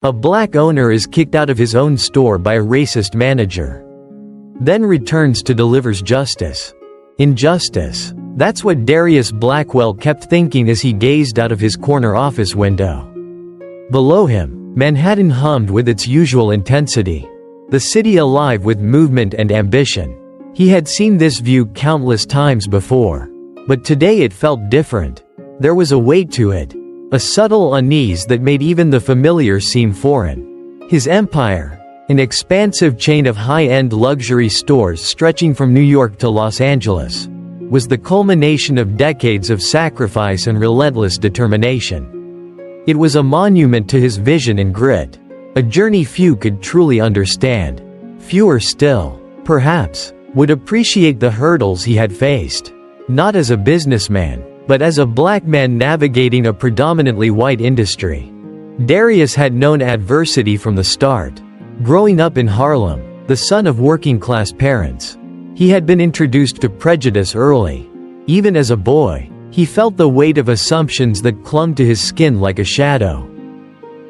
A black owner is kicked out of his own store by a racist manager. Then returns to delivers justice. Injustice. That's what Darius Blackwell kept thinking as he gazed out of his corner office window. Below him, Manhattan hummed with its usual intensity. The city alive with movement and ambition. He had seen this view countless times before. But today it felt different. There was a weight to it. A subtle unease that made even the familiar seem foreign. His empire, an expansive chain of high-end luxury stores stretching from New York to Los Angeles, was the culmination of decades of sacrifice and relentless determination. It was a monument to his vision and grit, a journey few could truly understand. Fewer still, perhaps, would appreciate the hurdles he had faced, not as a businessman, but as a black man navigating a predominantly white industry. Darius had known adversity from the start. Growing up in Harlem, the son of working-class parents, he had been introduced to prejudice early. Even as a boy, he felt the weight of assumptions that clung to his skin like a shadow.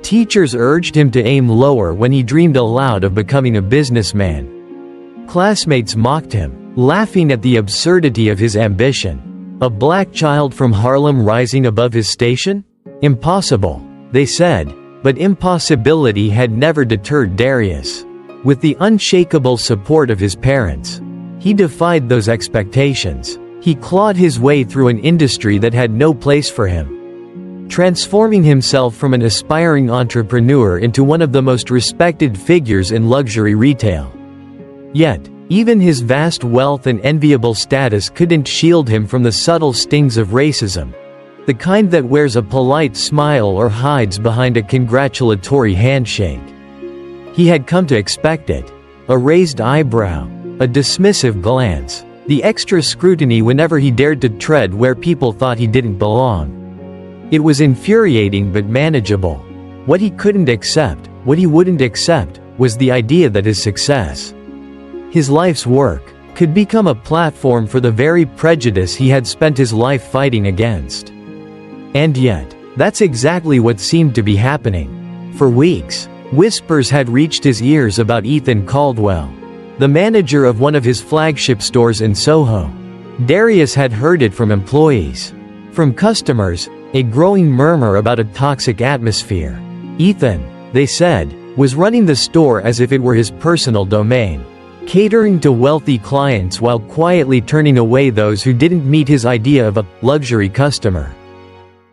Teachers urged him to aim lower when he dreamed aloud of becoming a businessman. Classmates mocked him, laughing at the absurdity of his ambition. A black child from Harlem rising above his station? Impossible, they said. But impossibility had never deterred Darius. With the unshakable support of his parents, he defied those expectations. He clawed his way through an industry that had no place for him, transforming himself from an aspiring entrepreneur into one of the most respected figures in luxury retail. Yet, even his vast wealth and enviable status couldn't shield him from the subtle stings of racism. The kind that wears a polite smile or hides behind a congratulatory handshake. He had come to expect it. A raised eyebrow, a dismissive glance, the extra scrutiny whenever he dared to tread where people thought he didn't belong. It was infuriating but manageable. What he couldn't accept, what he wouldn't accept, was the idea that his success, his life's work, could become a platform for the very prejudice he had spent his life fighting against. And yet, that's exactly what seemed to be happening. For weeks, whispers had reached his ears about Ethan Caldwell, the manager of one of his flagship stores in Soho. Darius had heard it from employees, from customers, a growing murmur about a toxic atmosphere. Ethan, they said, was running the store as if it were his personal domain, catering to wealthy clients while quietly turning away those who didn't meet his idea of a luxury customer.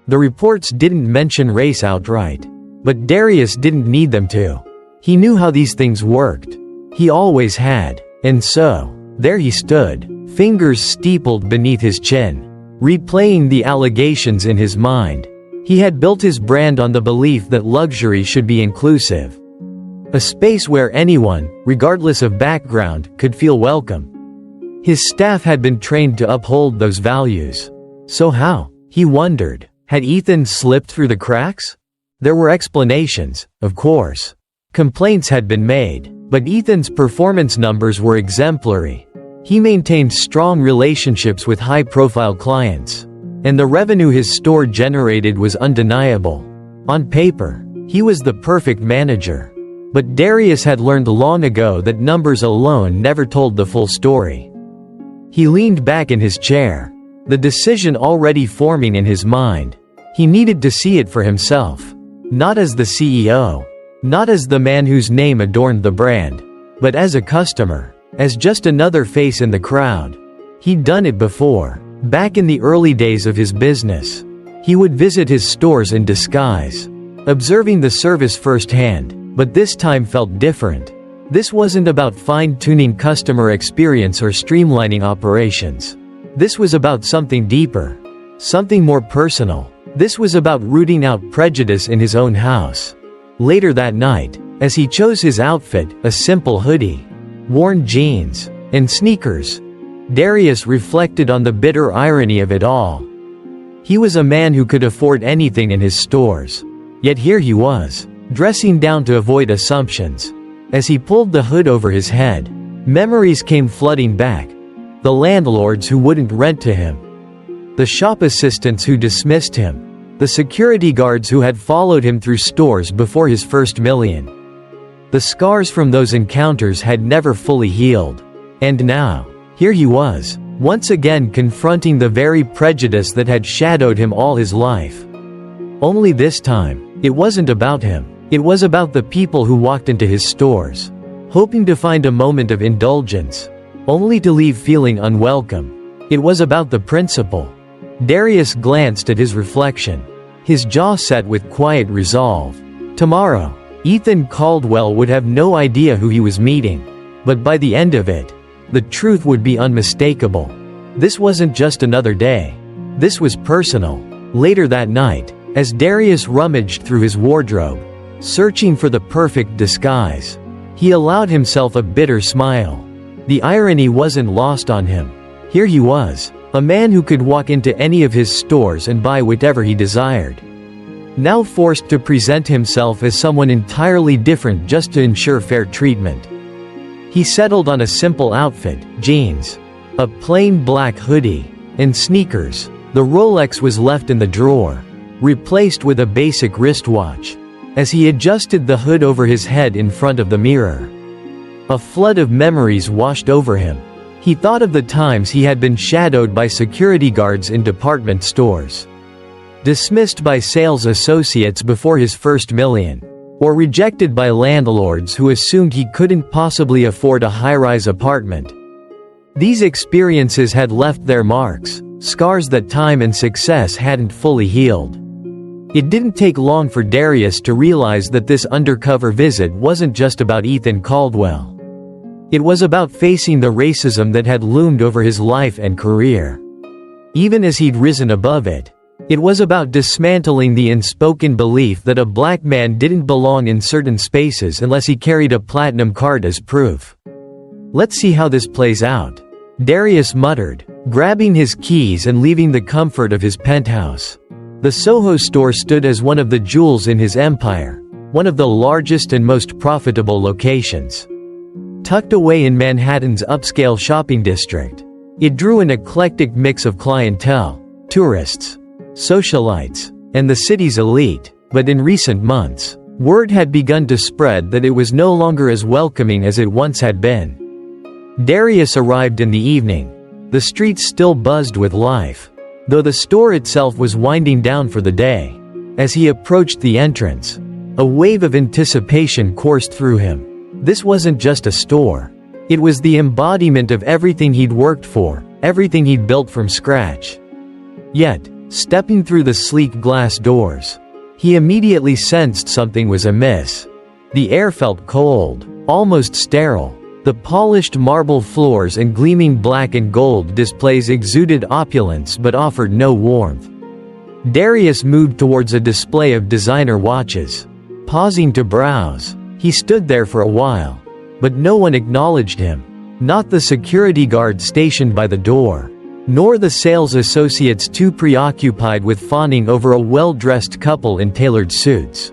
The reports didn't mention race outright, but Darius didn't need them to. He knew how these things worked. He always had, and so, there he stood, fingers steepled beneath his chin, replaying the allegations in his mind. He had built his brand on the belief that luxury should be inclusive. A space where anyone, regardless of background, could feel welcome. His staff had been trained to uphold those values. So how, he wondered, had Ethan slipped through the cracks? There were explanations, of course. Complaints had been made, but Ethan's performance numbers were exemplary. He maintained strong relationships with high-profile clients, and the revenue his store generated was undeniable. On paper, he was the perfect manager. But Darius had learned long ago that numbers alone never told the full story. He leaned back in his chair, the decision already forming in his mind. He needed to see it for himself. Not as the CEO, not as the man whose name adorned the brand, but as a customer, as just another face in the crowd. He'd done it before. Back in the early days of his business, he would visit his stores in disguise, observing the service firsthand. But this time felt different. This wasn't about fine-tuning customer experience or streamlining operations. This was about something deeper, something more personal. This was about rooting out prejudice in his own house. Later that night, as he chose his outfit, a simple hoodie, worn jeans, and sneakers, Darius reflected on the bitter irony of it all. He was a man who could afford anything in his stores. Yet here he was, dressing down to avoid assumptions. As he pulled the hood over his head, memories came flooding back. The landlords who wouldn't rent to him, the shop assistants who dismissed him, The security guards who had followed him through stores before his first million. The scars from those encounters had never fully healed. And now, here he was, once again confronting the very prejudice that had shadowed him all his life. Only this time, it wasn't about him. It was about the people who walked into his stores, hoping to find a moment of indulgence, only to leave feeling unwelcome. It was about the principal. Darius glanced at his reflection, his jaw set with quiet resolve. Tomorrow, Ethan Caldwell would have no idea who he was meeting, but by the end of it, the truth would be unmistakable. This wasn't just another day. This was personal. Later that night, as Darius rummaged through his wardrobe, searching for the perfect disguise, he allowed himself a bitter smile. The irony wasn't lost on him. Here he was, a man who could walk into any of his stores and buy whatever he desired, now forced to present himself as someone entirely different just to ensure fair treatment. He settled on a simple outfit, jeans, a plain black hoodie, and sneakers. The Rolex was left in the drawer, replaced with a basic wristwatch. As he adjusted the hood over his head in front of the mirror, a flood of memories washed over him. He thought of the times he had been shadowed by security guards in department stores, dismissed by sales associates before his first million, or rejected by landlords who assumed he couldn't possibly afford a high-rise apartment. These experiences had left their marks, scars that time and success hadn't fully healed. It didn't take long for Darius to realize that this undercover visit wasn't just about Ethan Caldwell. It was about facing the racism that had loomed over his life and career. Even as he'd risen above it, it was about dismantling the unspoken belief that a black man didn't belong in certain spaces unless he carried a platinum card as proof. "Let's see how this plays out," Darius muttered, grabbing his keys and leaving the comfort of his penthouse. The Soho store stood as one of the jewels in his empire, one of the largest and most profitable locations. Tucked away in Manhattan's upscale shopping district, it drew an eclectic mix of clientele, tourists, socialites, and the city's elite. But in recent months, word had begun to spread that it was no longer as welcoming as it once had been. Darius arrived in the evening. The streets still buzzed with life, though the store itself was winding down for the day. As he approached the entrance, a wave of anticipation coursed through him. This wasn't just a store. It was the embodiment of everything he'd worked for, everything he'd built from scratch. Yet, stepping through the sleek glass doors, he immediately sensed something was amiss. The air felt cold, almost sterile. The polished marble floors and gleaming black and gold displays exuded opulence but offered no warmth. Darius moved towards a display of designer watches. Pausing to browse, he stood there for a while, but no one acknowledged him. Not the security guard stationed by the door, nor the sales associates too preoccupied with fawning over a well-dressed couple in tailored suits.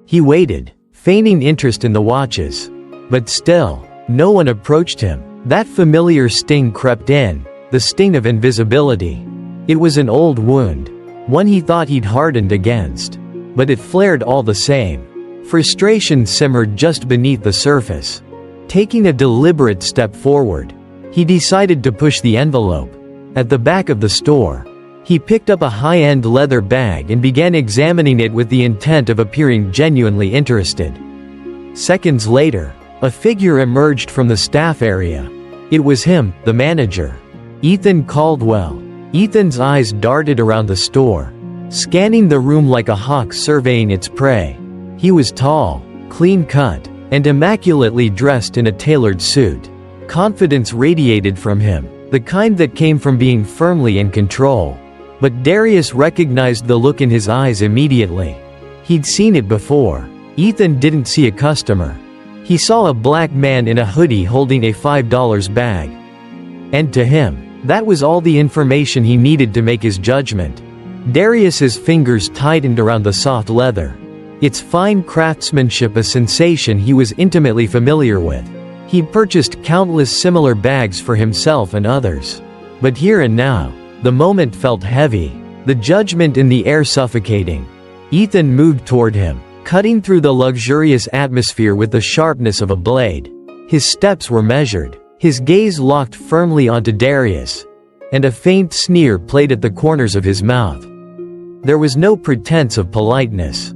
He waited, feigning interest in the watches. But still, no one approached him. That familiar sting crept in, the sting of invisibility. It was an old wound, one he thought he'd hardened against. But it flared all the same. Frustration simmered just beneath the surface. Taking a deliberate step forward, he decided to push the envelope. At the back of the store, he picked up a high-end leather bag and began examining it with the intent of appearing genuinely interested. Seconds later, a figure emerged from the staff area. It was him, the manager, Ethan Caldwell. Ethan's eyes darted around the store, scanning the room like a hawk surveying its prey. He was tall, clean-cut, and immaculately dressed in a tailored suit. Confidence radiated from him, the kind that came from being firmly in control. But Darius recognized the look in his eyes immediately. He'd seen it before. Ethan didn't see a customer. He saw a black man in a hoodie holding a $5 bag. And to him, that was all the information he needed to make his judgment. Darius's fingers tightened around the soft leather, its fine craftsmanship a sensation he was intimately familiar with. He'd purchased countless similar bags for himself and others. But here and now, the moment felt heavy. the judgment in the air suffocating. Ethan moved toward him, cutting through the luxurious atmosphere with the sharpness of a blade. His steps were measured, his gaze locked firmly onto Darius, and a faint sneer played at the corners of his mouth. There was no pretense of politeness.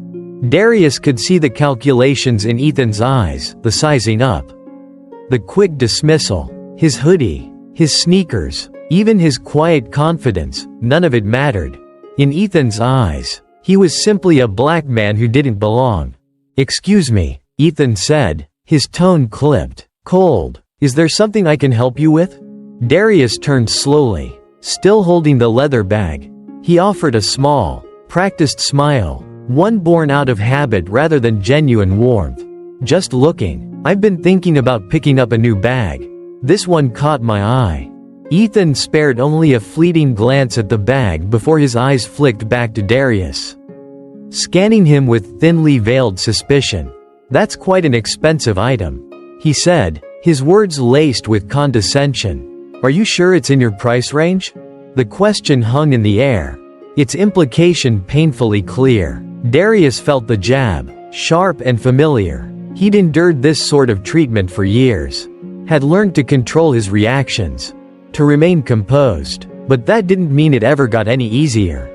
Darius could see the calculations in Ethan's eyes, the sizing up, the quick dismissal, his hoodie, his sneakers, even his quiet confidence, none of it mattered. In Ethan's eyes, he was simply a black man who didn't belong. "Excuse me," Ethan said, his tone clipped. "Cold. Is there something I can help you with?" Darius turned slowly, still holding the leather bag. He offered a small, practiced smile, one born out of habit rather than genuine warmth. "Just looking. I've been thinking about picking up a new bag. This one caught my eye." Ethan spared only a fleeting glance at the bag before his eyes flicked back to Darius, scanning him with thinly veiled suspicion. "That's quite an expensive item," he said, his words laced with condescension. "Are you sure it's in your price range?" The question hung in the air, its implication painfully clear. Darius felt the jab, sharp and familiar. He'd endured this sort of treatment for years, had learned to control his reactions, to remain composed, but that didn't mean it ever got any easier.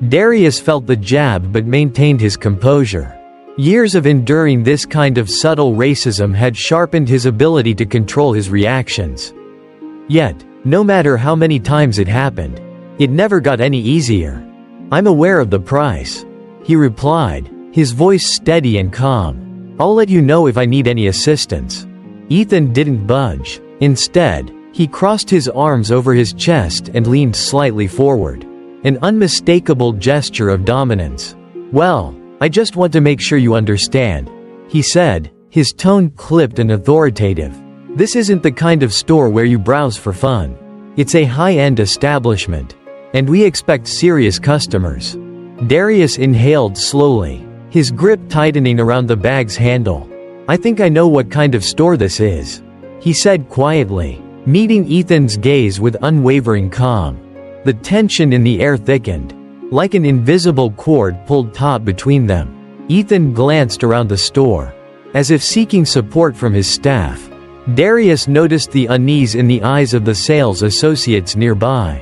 Darius felt the jab but maintained his composure. Years of enduring this kind of subtle racism had sharpened his ability to control his reactions. Yet, no matter how many times it happened, it never got any easier. "I'm aware of the price," he replied, his voice steady and calm. "I'll let you know if I need any assistance." Ethan didn't budge. Instead, he crossed his arms over his chest and leaned slightly forward, an unmistakable gesture of dominance. "Well, I just want to make sure you understand," he said, his tone clipped and authoritative. "This isn't the kind of store where you browse for fun. It's a high-end establishment, and we expect serious customers." Darius inhaled slowly, his grip tightening around the bag's handle. "I think I know what kind of store this is," he said quietly, meeting Ethan's gaze with unwavering calm. The tension in the air thickened, like an invisible cord pulled taut between them. Ethan glanced around the store, as if seeking support from his staff. Darius noticed the unease in the eyes of the sales associates nearby.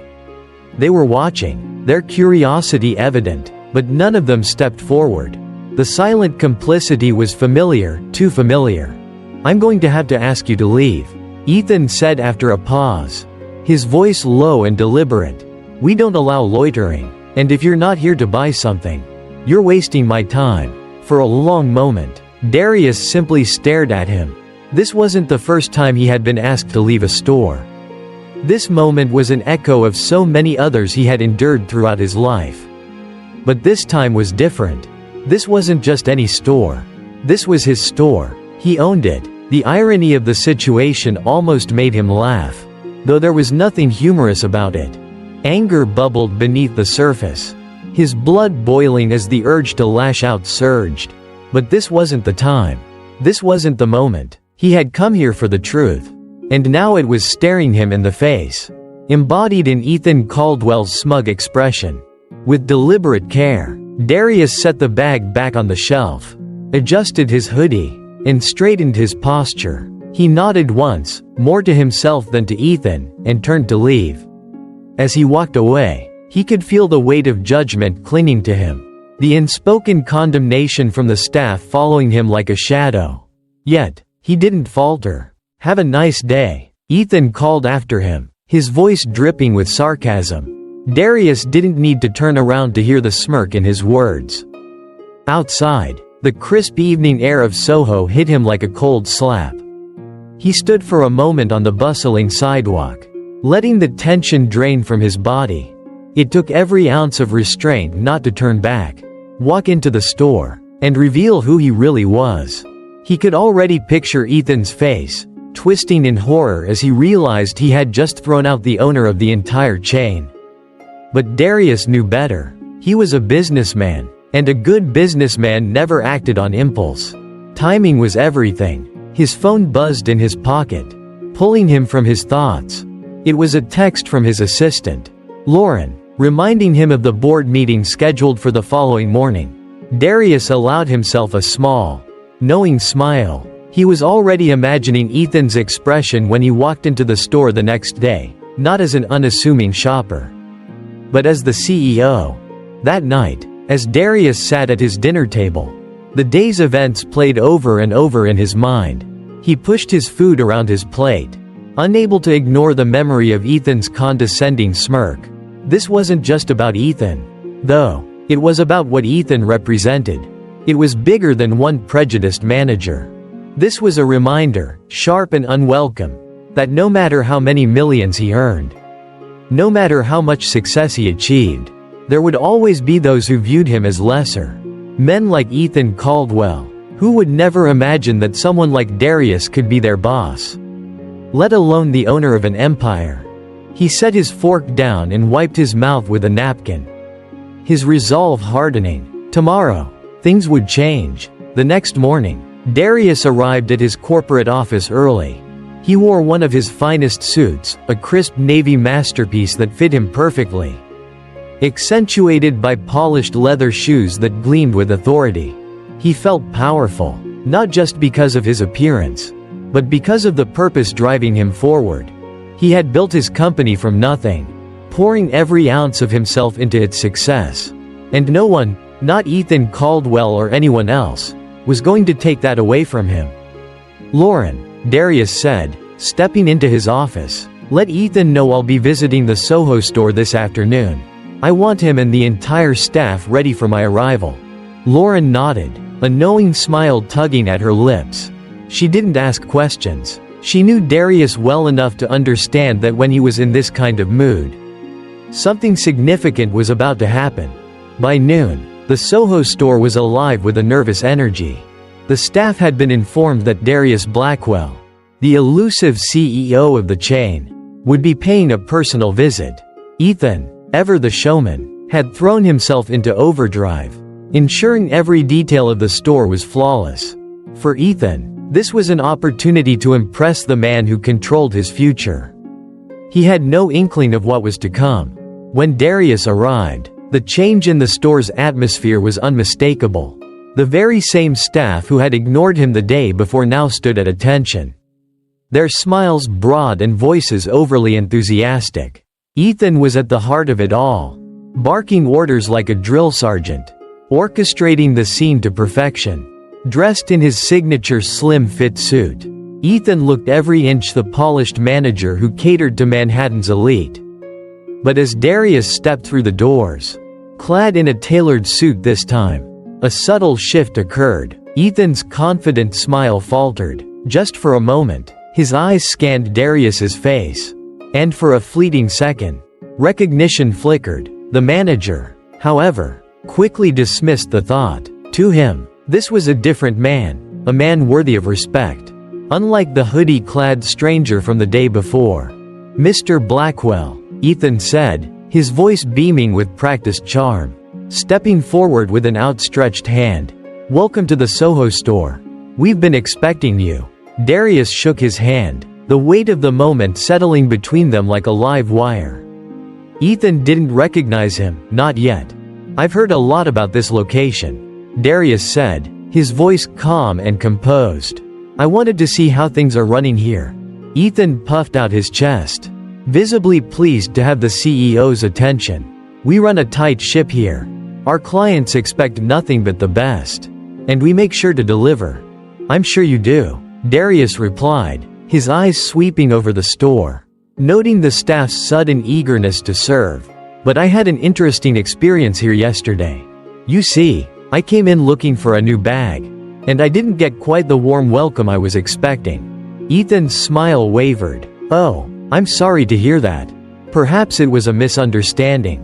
They were watching, their curiosity evident, but none of them stepped forward. The silent complicity was familiar, too familiar. "I'm going to have to ask you to leave," Ethan said after a pause, his voice low and deliberate. "We don't allow loitering, and if you're not here to buy something, you're wasting my time." For a long moment, Darius simply stared at him. This wasn't the first time he had been asked to leave a store. This moment was an echo of so many others he had endured throughout his life. But this time was different. This wasn't just any store. This was his store. He owned it. The irony of the situation almost made him laugh, though there was nothing humorous about it. Anger bubbled beneath the surface, his blood boiling as the urge to lash out surged. But this wasn't the time. This wasn't the moment. He had come here for the truth, and now it was staring him in the face, embodied in Ethan Caldwell's smug expression. With deliberate care, Darius set the bag back on the shelf, adjusted his hoodie, and straightened his posture. He nodded once, more to himself than to Ethan, and turned to leave. As he walked away, he could feel the weight of judgment clinging to him, the unspoken condemnation from the staff following him like a shadow. Yet, he didn't falter. "Have a nice day," Ethan called after him, his voice dripping with sarcasm. Darius didn't need to turn around to hear the smirk in his words. Outside, the crisp evening air of Soho hit him like a cold slap. He stood for a moment on the bustling sidewalk, letting the tension drain from his body. It took every ounce of restraint not to turn back, walk into the store, and reveal who he really was. He could already picture Ethan's face, twisting in horror as he realized he had just thrown out the owner of the entire chain. But Darius knew better. He was a businessman, and a good businessman never acted on impulse. Timing was everything. His phone buzzed in his pocket, pulling him from his thoughts. It was a text from his assistant. "Lauren, reminding him of the board meeting scheduled for the following morning. Darius allowed himself a small, knowing smile. He was already imagining Ethan's expression when he walked into the store the next day, not as an unassuming shopper, but as the CEO. That night, as Darius sat at his dinner table, the day's events played over and over in his mind. He pushed his food around his plate, unable to ignore the memory of Ethan's condescending smirk. This wasn't just about Ethan, though. It was about what Ethan represented. It was bigger than one prejudiced manager. This was a reminder, sharp and unwelcome, that no matter how many millions he earned, no matter how much success he achieved, there would always be those who viewed him as lesser. Men like Ethan Caldwell, who would never imagine that someone like Darius could be their boss, let alone the owner of an empire. He set his fork down and wiped his mouth with a napkin, his resolve hardening. Tomorrow, things would change. The next morning, Darius arrived at his corporate office early. He wore one of his finest suits, a crisp navy masterpiece that fit him perfectly, accentuated by polished leather shoes that gleamed with authority. He felt powerful, not just because of his appearance, but because of the purpose driving him forward. He had built his company from nothing, pouring every ounce of himself into its success. And no one, not Ethan Caldwell or anyone else, was going to take that away from him. "Lauren," Darius said, stepping into his office, "let Ethan know I'll be visiting the Soho store this afternoon. I want him and the entire staff ready for my arrival." Lauren nodded, a knowing smile tugging at her lips. She didn't ask questions. She knew Darius well enough to understand that when he was in this kind of mood, something significant was about to happen. By noon, the Soho store was alive with a nervous energy. The staff had been informed that Darius Blackwell, the elusive CEO of the chain, would be paying a personal visit. Ethan, ever the showman, had thrown himself into overdrive, ensuring every detail of the store was flawless. For Ethan, this was an opportunity to impress the man who controlled his future. He had no inkling of what was to come. When Darius arrived, the change in the store's atmosphere was unmistakable. The very same staff who had ignored him the day before now stood at attention, their smiles broad and voices overly enthusiastic. Ethan was at the heart of it all, barking orders like a drill sergeant, orchestrating the scene to perfection. Dressed in his signature slim-fit suit, Ethan looked every inch the polished manager who catered to Manhattan's elite. But as Darius stepped through the doors, clad in a tailored suit this time, a subtle shift occurred. Ethan's confident smile faltered. Just for a moment, his eyes scanned Darius's face. And for a fleeting second, recognition flickered. The manager, however, quickly dismissed the thought. To him, this was a different man, a man worthy of respect. Unlike the hoodie-clad stranger from the day before. "Mr. Blackwell," Ethan said, his voice beaming with practiced charm, stepping forward with an outstretched hand. "Welcome to the Soho store. We've been expecting you." Darius shook his hand, the weight of the moment settling between them like a live wire. Ethan didn't recognize him, not yet. "I've heard a lot about this location," Darius said, his voice calm and composed. "I wanted to see how things are running here." Ethan puffed out his chest, visibly pleased to have the CEO's attention. "We run a tight ship here. Our clients expect nothing but the best. And we make sure to deliver." "I'm sure you do," Darius replied, his eyes sweeping over the store, noting the staff's sudden eagerness to serve. "But I had an interesting experience here yesterday. You see, I came in looking for a new bag, and I didn't get quite the warm welcome I was expecting." Ethan's smile wavered. "Oh, I'm sorry to hear that. Perhaps it was a misunderstanding."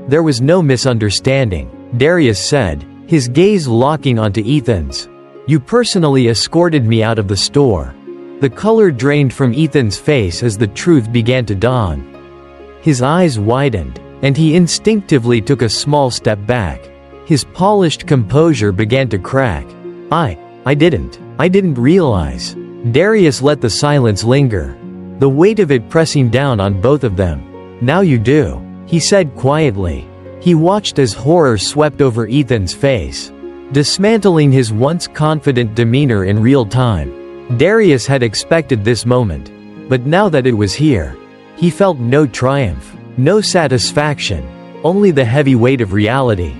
"There was no misunderstanding," Darius said, his gaze locking onto Ethan's. "You personally escorted me out of the store." The color drained from Ethan's face as the truth began to dawn. His eyes widened, and he instinctively took a small step back. His polished composure began to crack. I didn't realize." Darius let the silence linger, the weight of it pressing down on both of them. "Now you do," he said quietly. He watched as horror swept over Ethan's face, dismantling his once confident demeanor in real time. Darius had expected this moment, but now that it was here, he felt no triumph, no satisfaction, only the heavy weight of reality.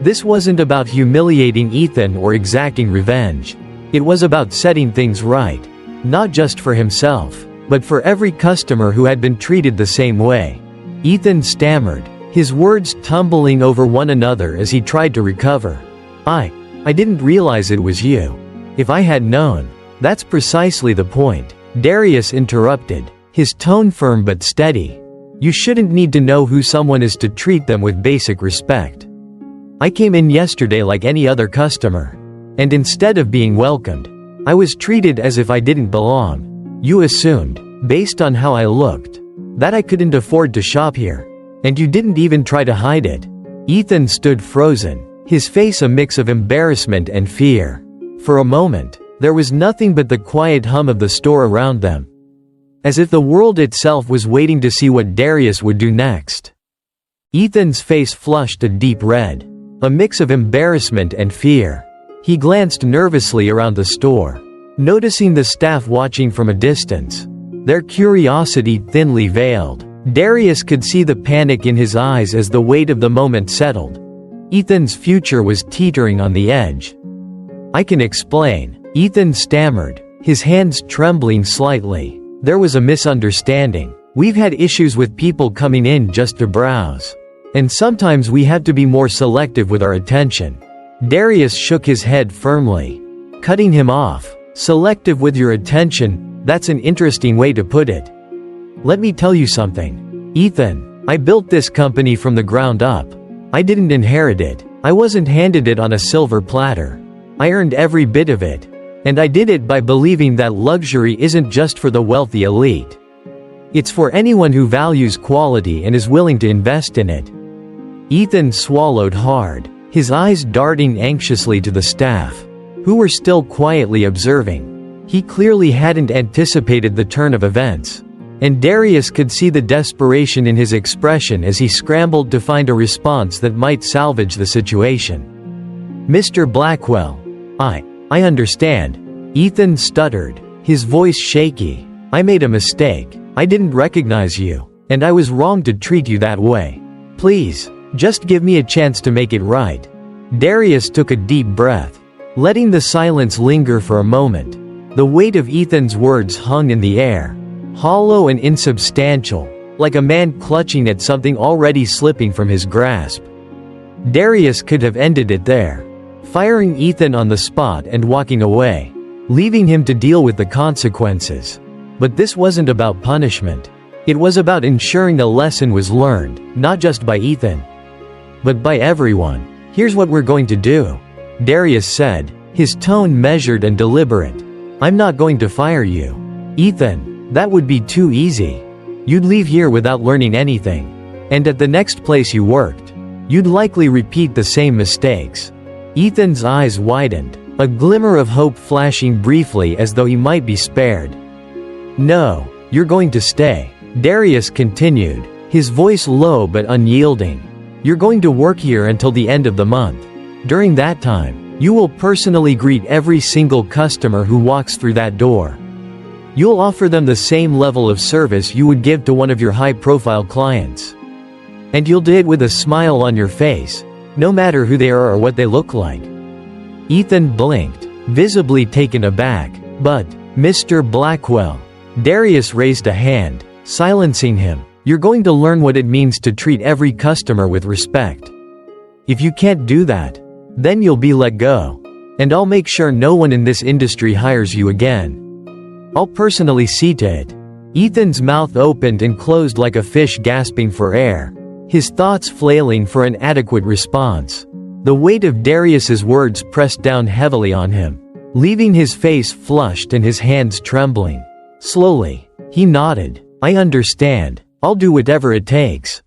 This wasn't about humiliating Ethan or exacting revenge. It was about setting things right, not just for himself, but for every customer who had been treated the same way. Ethan stammered, his words tumbling over one another as he tried to recover. I didn't realize it was you. If I had known. That's precisely the point, Darius interrupted, his tone firm but steady. You shouldn't need to know who someone is to treat them with basic respect. I came in yesterday like any other customer, and instead of being welcomed, I was treated as if I didn't belong. You assumed, based on how I looked, that I couldn't afford to shop here, and you didn't even try to hide it. Ethan stood frozen, his face a mix of embarrassment and fear. For a moment, there was nothing but the quiet hum of the store around them, as if the world itself was waiting to see what Darius would do next. Ethan's face flushed a deep red, a mix of embarrassment and fear. He glanced nervously around the store, noticing the staff watching from a distance, their curiosity thinly veiled. Darius could see the panic in his eyes as the weight of the moment settled. Ethan's future was teetering on the edge. I can explain, Ethan stammered, his hands trembling slightly. There was a misunderstanding. We've had issues with people coming in just to browse, and sometimes we have to be more selective with our attention. Darius shook his head firmly, cutting him off. Selective with your attention, that's an interesting way to put it. Let me tell you something, Ethan. I built this company from the ground up. I didn't inherit it. I wasn't handed it on a silver platter. I earned every bit of it. And I did it by believing that luxury isn't just for the wealthy elite. It's for anyone who values quality and is willing to invest in it. Ethan swallowed hard, his eyes darting anxiously to the staff, who were still quietly observing. He clearly hadn't anticipated the turn of events, and Darius could see the desperation in his expression as he scrambled to find a response that might salvage the situation. Mr. Blackwell, I understand. Ethan stuttered, his voice shaky. I made a mistake. I didn't recognize you, and I was wrong to treat you that way. Please, just give me a chance to make it right. Darius took a deep breath, letting the silence linger for a moment. The weight of Ethan's words hung in the air, hollow and insubstantial, like a man clutching at something already slipping from his grasp. Darius could have ended it there, firing Ethan on the spot and walking away, leaving him to deal with the consequences. But this wasn't about punishment. It was about ensuring the lesson was learned, not just by Ethan, but by everyone. Here's what we're going to do, Darius said, his tone measured and deliberate. I'm not going to fire you, Ethan. That would be too easy. You'd leave here without learning anything. And at the next place you worked, you'd likely repeat the same mistakes. Ethan's eyes widened, a glimmer of hope flashing briefly as though he might be spared. No, you're going to stay, Darius continued, his voice low but unyielding. You're going to work here until the end of the month. During that time, you will personally greet every single customer who walks through that door. You'll offer them the same level of service you would give to one of your high-profile clients. And you'll do it with a smile on your face, no matter who they are or what they look like. Ethan blinked, visibly taken aback. But, Mr. Blackwell, Darius raised a hand, silencing him. You're going to learn what it means to treat every customer with respect. If you can't do that, then you'll be let go. And I'll make sure no one in this industry hires you again. I'll personally see to it. Ethan's mouth opened and closed like a fish gasping for air, his thoughts flailing for an adequate response. The weight of Darius's words pressed down heavily on him, leaving his face flushed and his hands trembling. Slowly, he nodded. I understand. I'll do whatever it takes.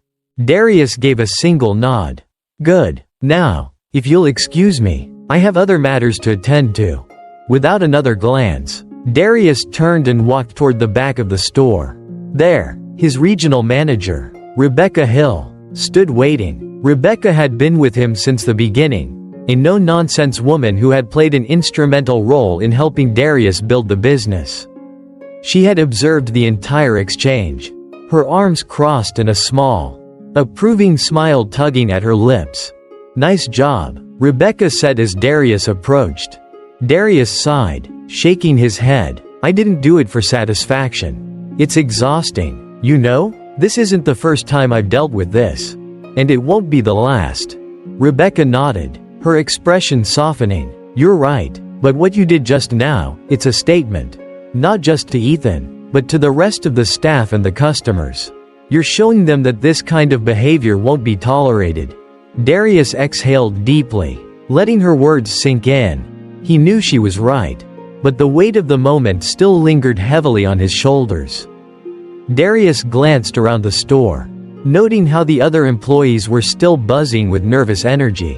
Darius gave a single nod. Good. Now, if you'll excuse me, I have other matters to attend to. Without another glance, Darius turned and walked toward the back of the store. There, his regional manager, Rebecca Hill, stood waiting. Rebecca had been with him since the beginning, a no-nonsense woman who had played an instrumental role in helping Darius build the business. She had observed the entire exchange, her arms crossed and a small, approving smile tugging at her lips. "Nice job," Rebecca said as Darius approached. Darius sighed, shaking his head. "I didn't do it for satisfaction. It's exhausting. You know, this isn't the first time I've dealt with this. And it won't be the last." Rebecca nodded, her expression softening. "You're right, but what you did just now, it's a statement. Not just to Ethan, but to the rest of the staff and the customers. You're showing them that this kind of behavior won't be tolerated." Darius exhaled deeply, letting her words sink in. He knew she was right, but the weight of the moment still lingered heavily on his shoulders. Darius glanced around the store, noting how the other employees were still buzzing with nervous energy.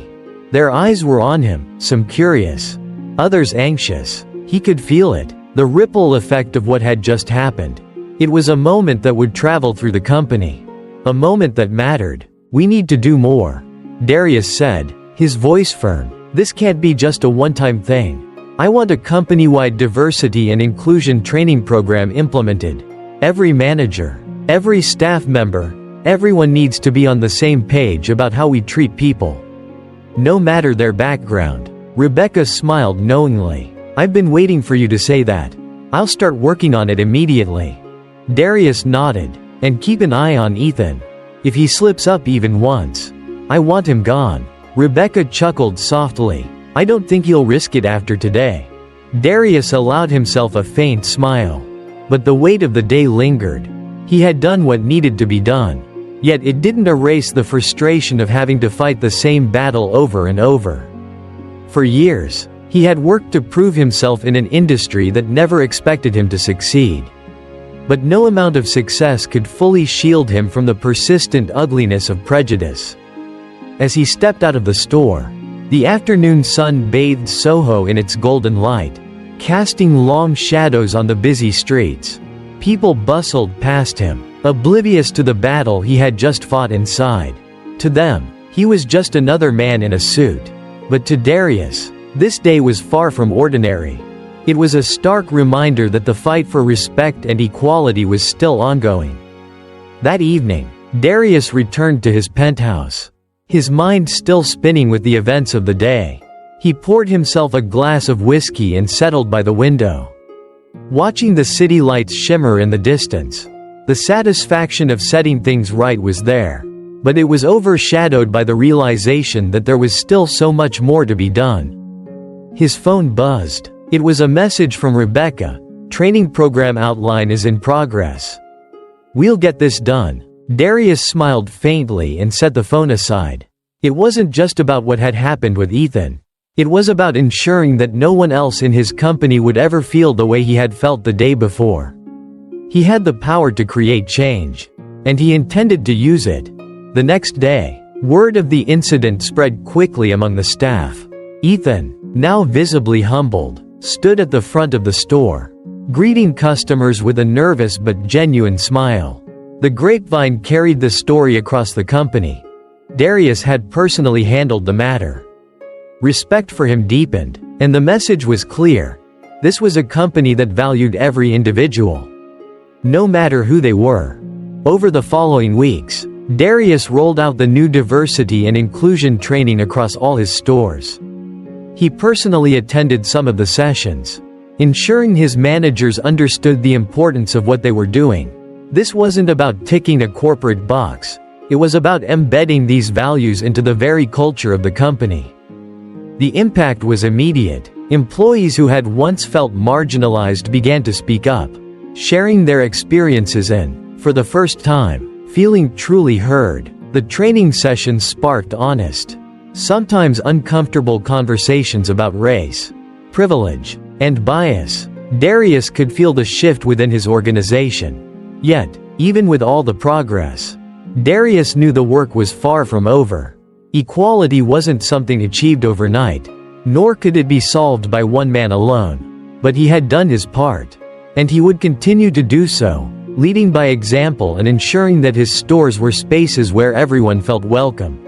Their eyes were on him, some curious, others anxious. He could feel it, the ripple effect of what had just happened. It was a moment that would travel through the company. A moment that mattered. "We need to do more," Darius said, his voice firm. "This can't be just a one-time thing. I want a company-wide diversity and inclusion training program implemented. Every manager, every staff member, everyone needs to be on the same page about how we treat people, no matter their background." Rebecca smiled knowingly. "I've been waiting for you to say that. I'll start working on it immediately." Darius nodded. "And keep an eye on Ethan. If he slips up even once, I want him gone." Rebecca chuckled softly. "I don't think he'll risk it after today." Darius allowed himself a faint smile. But the weight of the day lingered. He had done what needed to be done. Yet it didn't erase the frustration of having to fight the same battle over and over. For years, he had worked to prove himself in an industry that never expected him to succeed. But no amount of success could fully shield him from the persistent ugliness of prejudice. As he stepped out of the store, the afternoon sun bathed Soho in its golden light, casting long shadows on the busy streets. People bustled past him, oblivious to the battle he had just fought inside. To them, he was just another man in a suit. But to Darius, this day was far from ordinary. It was a stark reminder that the fight for respect and equality was still ongoing. That evening, Darius returned to his penthouse, his mind still spinning with the events of the day. He poured himself a glass of whiskey and settled by the window, watching the city lights shimmer in the distance. The satisfaction of setting things right was there, but it was overshadowed by the realization that there was still so much more to be done. His phone buzzed. It was a message from Rebecca. "Training program outline is in progress. We'll get this done." Darius smiled faintly and set the phone aside. It wasn't just about what had happened with Ethan. It was about ensuring that no one else in his company would ever feel the way he had felt the day before. He had the power to create change, and he intended to use it. The next day, word of the incident spread quickly among the staff. Ethan, now visibly humbled, stood at the front of the store, greeting customers with a nervous but genuine smile. The grapevine carried the story across the company. Darius had personally handled the matter. Respect for him deepened, and the message was clear. This was a company that valued every individual, no matter who they were. Over the following weeks, Darius rolled out the new diversity and inclusion training across all his stores. He personally attended some of the sessions, ensuring his managers understood the importance of what they were doing. This wasn't about ticking a corporate box. It was about embedding these values into the very culture of the company. The impact was immediate. Employees who had once felt marginalized began to speak up, sharing their experiences and, for the first time, feeling truly heard. The training sessions sparked honest, sometimes uncomfortable conversations about race, privilege, and bias. Darius could feel the shift within his organization. Yet, even with all the progress, Darius knew the work was far from over. Equality wasn't something achieved overnight, nor could it be solved by one man alone. But he had done his part, and he would continue to do so, leading by example and ensuring that his stores were spaces where everyone felt welcome.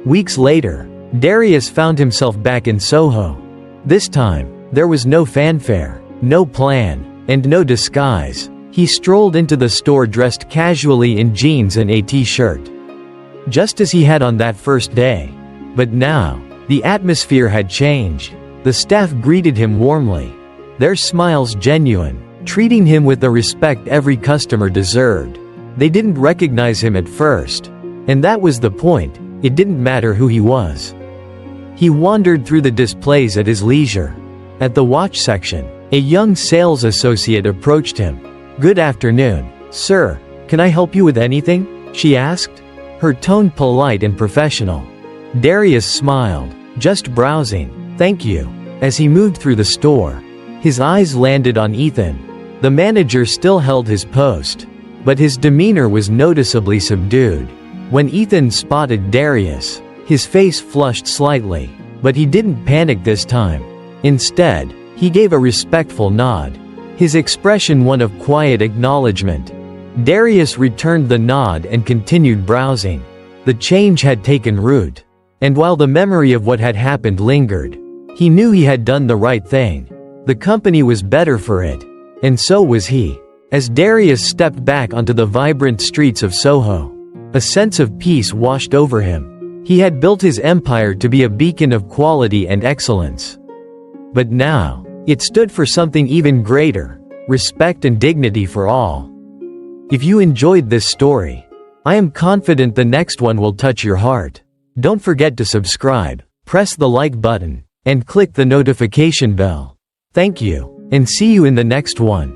Weeks later, Darius found himself back in Soho. This time, there was no fanfare, no plan, and no disguise. He strolled into the store dressed casually in jeans and a t-shirt, just as he had on that first day. But now, the atmosphere had changed. The staff greeted him warmly, their smiles genuine, treating him with the respect every customer deserved. They didn't recognize him at first, and that was the point. It didn't matter who he was. He wandered through the displays at his leisure. At the watch section, a young sales associate approached him. "Good afternoon, sir. Can I help you with anything?" she asked, her tone polite and professional. Darius smiled. "Just browsing, thank you." As he moved through the store, his eyes landed on Ethan. The manager still held his post, but his demeanor was noticeably subdued. When Ethan spotted Darius, his face flushed slightly, but he didn't panic this time. Instead, he gave a respectful nod, his expression one of quiet acknowledgement. Darius returned the nod and continued browsing. The change had taken root, and while the memory of what had happened lingered, he knew he had done the right thing. The company was better for it, and so was he. As Darius stepped back onto the vibrant streets of Soho, a sense of peace washed over him. He had built his empire to be a beacon of quality and excellence. But now, it stood for something even greater: respect and dignity for all. If you enjoyed this story, I am confident the next one will touch your heart. Don't forget to subscribe, press the like button, and click the notification bell. Thank you, and see you in the next one.